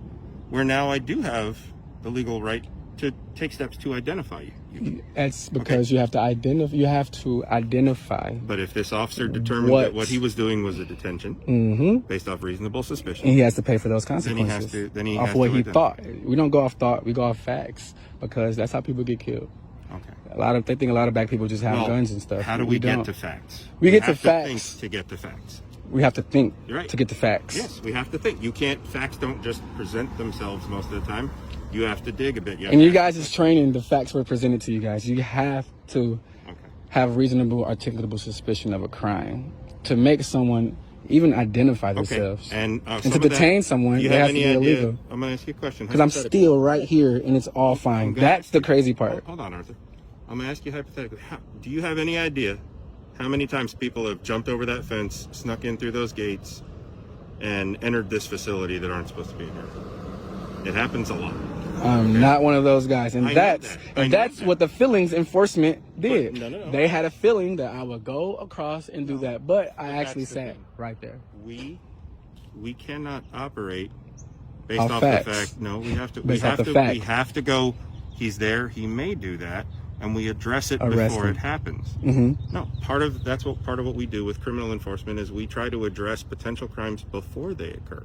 where now I do have the legal right to take steps to identify you. That's because you have to identify. You have to identify. But if this officer determined that what he was doing was a detention, based off reasonable suspicion, And he has to pay for those consequences. Then he off has what to he identify. thought. We don't go off thought. We go off facts, because that's how people get killed. Okay. They think a lot of black people just have Well, guns and stuff. How do we get don't. to facts? We get to have facts. think to get to facts. We have to think You're right. to get the facts. Yes, we have to think. Facts don't just present themselves most of the time. You have to dig a bit. And you guys' training, the facts were presented to you guys. You have to have reasonable, articulable suspicion of a crime to make someone even identify themselves. And to detain someone, you they have to any be idea? illegal. I'm going to ask you a question. Because I'm still right here and it's all fine. That's the crazy part. Hold on, Arthur. I'm going to ask you hypothetically. Do you have any idea how many times people have jumped over that fence, snuck in through those gates, and entered this facility that aren't supposed to be in here? It happens a lot. I'm not one of those guys. And I know that's that. I know that's that. what the feelings enforcement did. No. They had a feeling that I would go across and do that. But I actually that's the sat thing. right there. We cannot operate based Off off facts. the fact. No, we have to. Based we off have the to. fact. We have to go. He's there. He may do that, and we address it Arrest before him. it happens. No, part of what we do with criminal enforcement is we try to address potential crimes before they occur.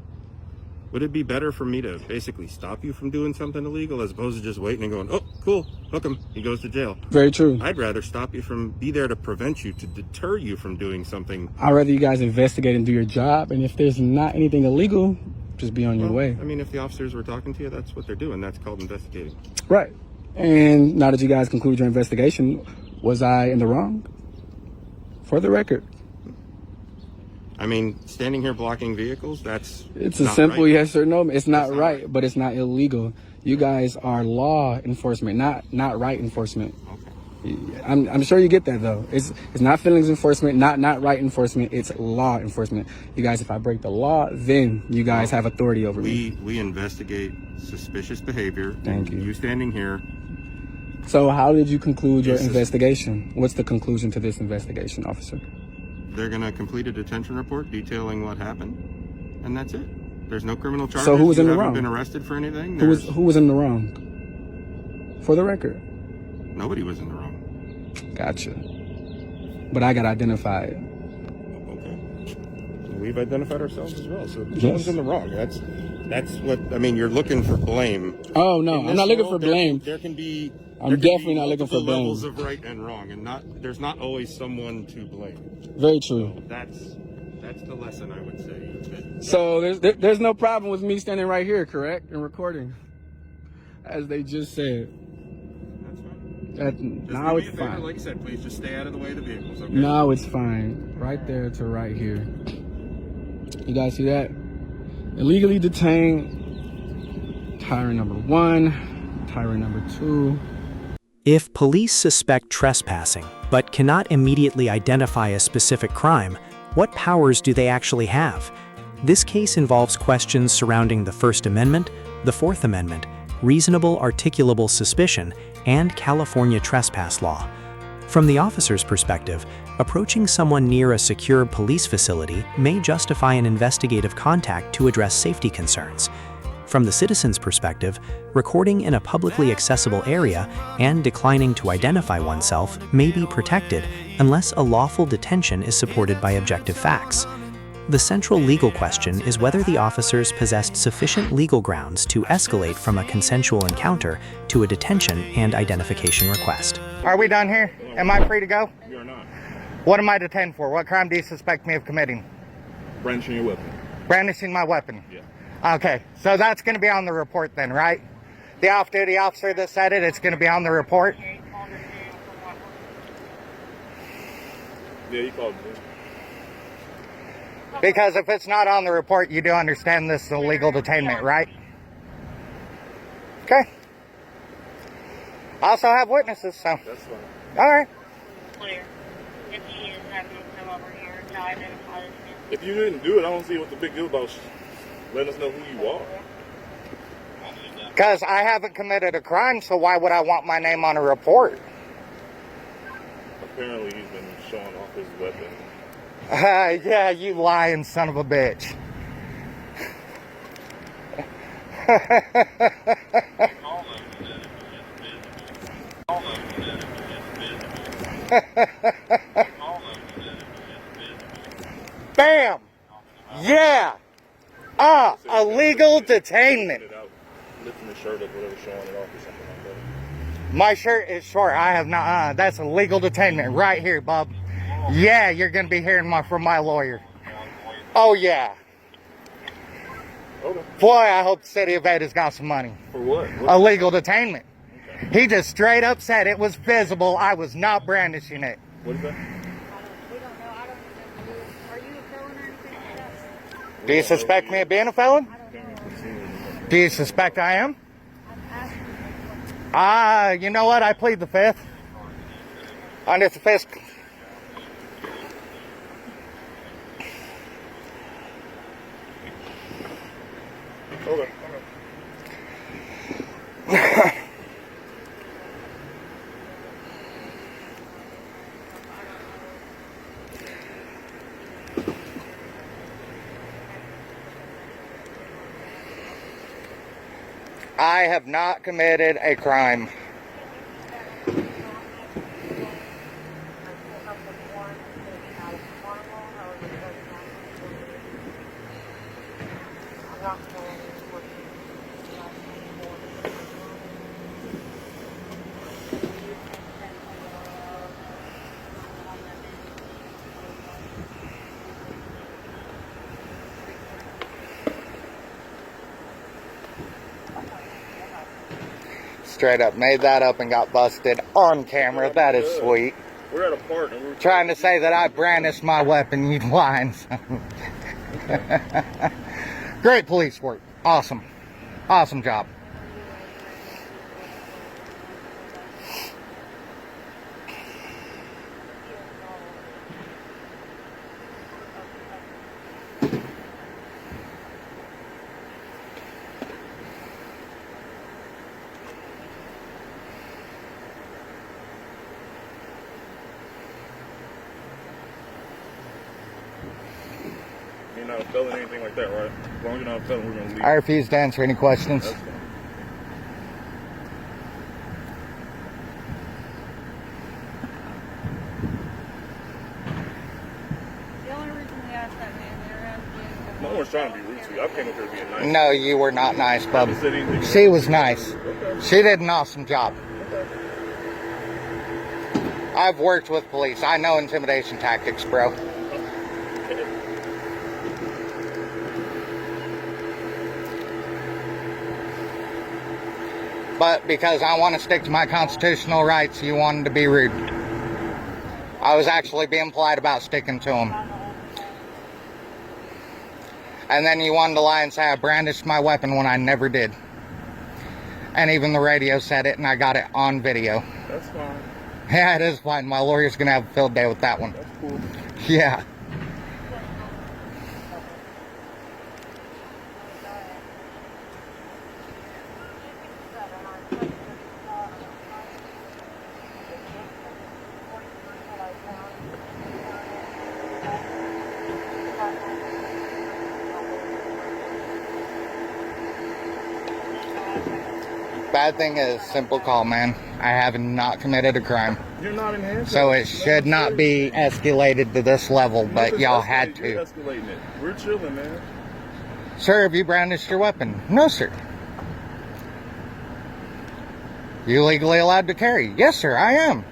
Would it be better for me to basically stop you from doing something illegal as opposed to just waiting and going, oh, cool, hook him, he goes to jail? Very true. I'd rather stop you from, be there to prevent you, to deter you from doing something. I'd rather you guys investigate and do your job, and if there's not anything illegal, just be on your way. I mean, if the officers were talking to you, that's what they're doing. That's called investigating. Right. And now that you guys conclude your investigation, was I in the wrong? For the record. I mean, standing here blocking vehicles, it's a simple right. Yes or no. It's not right, but it's not illegal. You guys are law enforcement, not right enforcement. Okay. I'm sure you get that though. It's not feelings enforcement, not right enforcement. It's law enforcement. You guys, if I break the law, then you guys have authority over me. We investigate suspicious behavior. Thank you. You standing here. So how did you conclude your investigation? What's the conclusion to this investigation, officer? They're going to complete a detention report detailing what happened, and that's it. There's no criminal charges. So who was in the wrong? You haven't been arrested for anything? Who was in the wrong? For the record. Nobody was in the wrong. Gotcha. But I got identified. Okay. We've identified ourselves as well, so yes. No one's in the wrong. That's what, I mean, you're looking for blame. Oh, no, I'm not looking for blame. There can be... I'm definitely not looking for blame. Levels of right and wrong, and there's not always someone to blame. Very true. So that's the lesson I would say. So there's no problem with me standing right here, correct, and recording, as they just said. That's fine. Now it's fine. Like I said, please just stay out of the way of the vehicles. Okay? Now it's fine. Right there to right here. You guys see that? Illegally detained. Tyrant number 1. Tyrant number 2. If police suspect trespassing, but cannot immediately identify a specific crime, what powers do they actually have? This case involves questions surrounding the First Amendment, the Fourth Amendment, reasonable articulable suspicion, and California trespass law. From the officer's perspective, approaching someone near a secure police facility may justify an investigative contact to address safety concerns. From the citizen's perspective, recording in a publicly accessible area and declining to identify oneself may be protected unless a lawful detention is supported by objective facts. The central legal question is whether the officers possessed sufficient legal grounds to escalate from a consensual encounter to a detention and identification request. Are we done here? Am I free to go? You're not. What am I detained for? What crime do you suspect me of committing? Brandishing your weapon. Brandishing my weapon? Yeah. Okay, so that's going to be on the report then, right? The off-duty officer that said it, it's going to be on the report? Yeah, you called me. Because if it's not on the report, you do understand this is illegal detainment, right? Okay. I also have witnesses, so. That's fine. All right. Clear. If he is having to come over here to identify this man. If you didn't do it, I don't see what the big deal about letting us know who you are. Because I haven't committed a crime, so why would I want my name on a report? Apparently he's been showing off his weapon. Yeah, you lying son of a bitch. Bam! Yeah! Illegal detainment. Lifting his shirt up, whatever, showing it off or something like that. My shirt is short. I have not. That's illegal detainment right here, bub. Yeah, you're going to be hearing from my lawyer. Oh, yeah. Okay. Boy, I hope the city of Ada's got some money. For what? Illegal detainment. Okay. He just straight up said it was visible. I was not brandishing it. What is that? We don't know. I don't know. Are you a felon or anything like that? Do you suspect me of being a felon? Do you suspect I am? You know what? I plead the fifth. Under the fifth. Okay. I have not committed a crime. straight up made that up and got busted on camera. That is sweet. We're at a park and we're Trying to say that I brandished my weapon, you lying son. Great police work. Awesome. Awesome job. You're not a felon or anything like that, right? As long as you're not a felon, we're gonna leave. I refuse to answer any questions. That's fine. The only reason we asked that man there is No one's trying to be rude to you. I came up here being nice. No, you were not nice, bub. Haven't said anything She wrong. was nice. Okay. She did an awesome job. Okay. I've worked with police. I know intimidation tactics, bro. But because I want to stick to my constitutional rights, you wanted to be rude. I was actually being polite about sticking to them. And then you wanted to lie and say I brandished my weapon when I never did. And even the radio said it, and I got it on video. That's fine. Yeah, it is fine. My lawyer's going to have a field day with that one. That's cool. Yeah. Bad thing is, simple call, man. I have not committed a crime. You're not in handcuffs. So it should not be escalated to this level, but Nothing's y'all escalating. had to. You're escalating it. We're chilling, man. Sir, have you brandished your weapon? No, sir. You legally allowed to carry? Yes, sir, I am.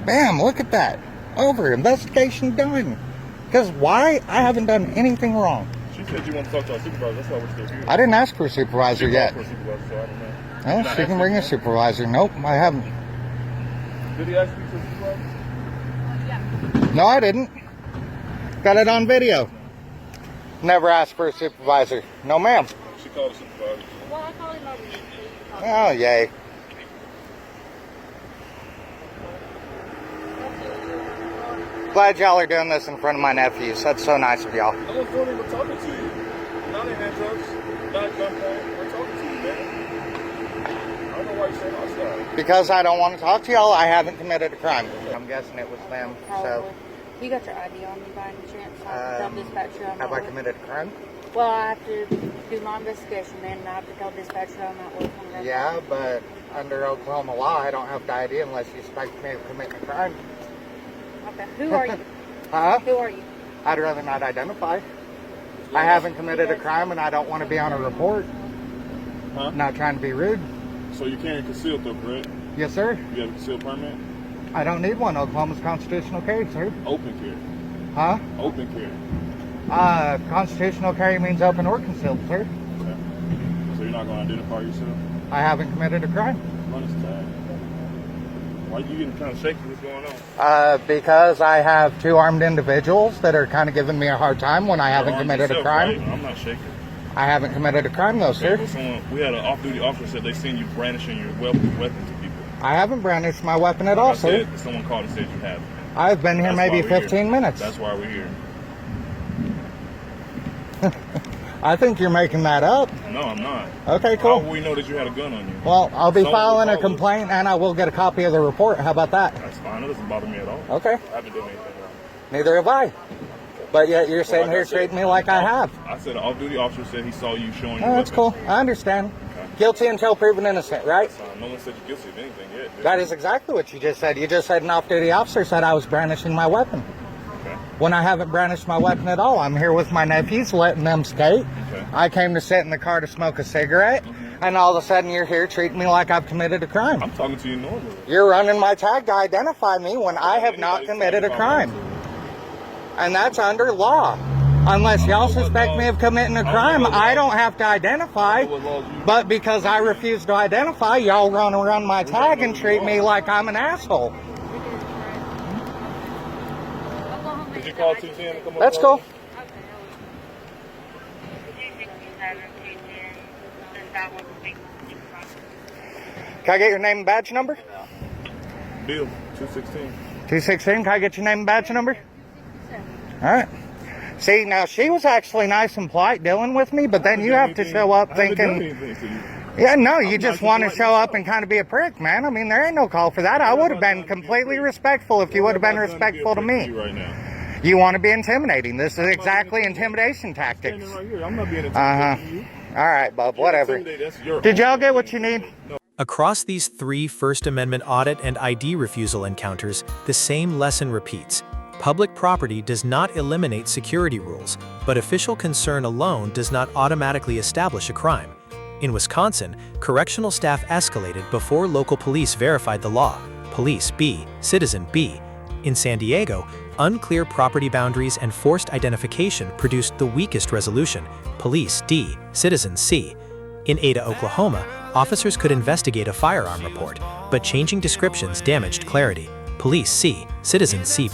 Bam, look at that. Over, investigation done. Because why? I haven't done anything wrong. She said you want to talk to our supervisor. That's why we're still here. I didn't ask for a supervisor She yet. called for a supervisor, so I don't know. Oh, You're not she can bring a asking supervisor. Nope, I haven't. him? Did he ask you to supervisor? No, I didn't. Got it on video. Never asked for a supervisor. No, ma'am. She called a supervisor. Well, I called him over. Oh, yay. Glad y'all are doing this in front of my nephews. That's so nice of y'all. I was doing it, we're talking to you. Not in handcuffs, not gunpoint. We're talking to you, man. I don't know why you're saying outside. Because I don't want to talk to y'all, I haven't committed a crime. I'm guessing it was them, so... Probably. You got your ID on you by any chance? I have to tell dispatcher I'm Have not I committed a crime? Well, I have to do my investigation, then I have to tell dispatcher I'm not working. Yeah, but under Oklahoma law, I don't have to ID unless you suspect me of committing a crime. Okay. Who are you? Huh? Who are you? I'd rather not identify. I haven't committed a crime and I don't want to be on a report. Huh? Not trying to be rude. So you're carrying concealed though, correct? Yes, sir. You have a concealed permit? I don't need one. Oklahoma's constitutional carry, sir. Open carry. Huh? Open carry. Constitutional carry means open or concealed, sir. Okay. So you're not going to identify yourself? I haven't committed a crime. Run this tag. Why are you getting kind of shaky? What's going on? Because I have two armed individuals that are kind of giving me a hard time when I haven't You're committed a yourself, crime. right? I'm not shaking. I haven't committed a crime, though, sir. We had an off-duty officer said they seen you brandishing your weapon to people. I haven't brandished my weapon at all, sir. Someone called and said you have. I've been here maybe 15 minutes. That's why we're here. I think you're making that up. No, I'm not. Okay, cool. How will we know that you had a gun on you? Well, I'll be Someone filing a will call us. complaint and I will get a copy of the report. How about that? That's fine. It doesn't bother me at all. Okay. I haven't done anything wrong. Neither have I. But yet you're sitting like here I said, treating me like I have. I said an off-duty officer said he saw you showing your Oh, that's weapon. cool. I understand. Okay. Guilty until proven innocent, right? No one said you're guilty of anything yet. That is exactly what you just said. You just said an off-duty officer said I was brandishing my weapon. Okay. When I haven't brandished my weapon at all. I'm here with my nephews, letting them skate. Okay. I came to sit in the car to smoke a cigarette, and all of a sudden you're here treating me like I've committed a crime. I'm talking to you normally. You're running my tag to identify me when I have not committed a crime. And that's under law. Unless y'all suspect me of committing a crime, I don't have to identify. But because I refuse to identify, y'all run my tag and treat me like I'm an asshole. Did you call 210 to come over? That's cool. Can I get your name and badge number? Bill, 216. 216, can I get your name and badge number? Alright. See, now she was actually nice and polite dealing with me, but then you have to show up thinking... Yeah, no, you just want to show up and kind of be a prick, man. I mean, there ain't no call for that. I would have been completely respectful if you would have been respectful to me. You want to be intimidating. This is exactly intimidation tactics. I'm not being intimidated. Alright, bub, whatever. Did y'all get what you need? Across these 3 First Amendment audit and ID refusal encounters, the same lesson repeats. Public property does not eliminate security rules, but official concern alone does not automatically establish a crime. In Wisconsin, correctional staff escalated before local police verified the law. Police B, citizen B. In San Diego, unclear property boundaries and forced identification produced the weakest resolution. Police D, citizen C. In Ada, Oklahoma, officers could investigate a firearm report, but changing descriptions damaged clarity. Police C, citizen C+.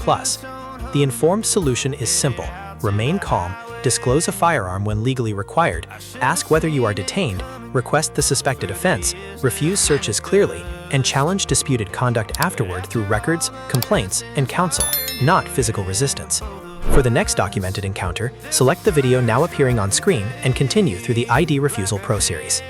The informed solution is simple. Remain calm, disclose a firearm when legally required, ask whether you are detained, request the suspected offense, refuse searches clearly, and challenge disputed conduct afterward through records, complaints, and counsel, not physical resistance. For the next documented encounter, select the video now appearing on screen and continue through the ID Refusal Pro series.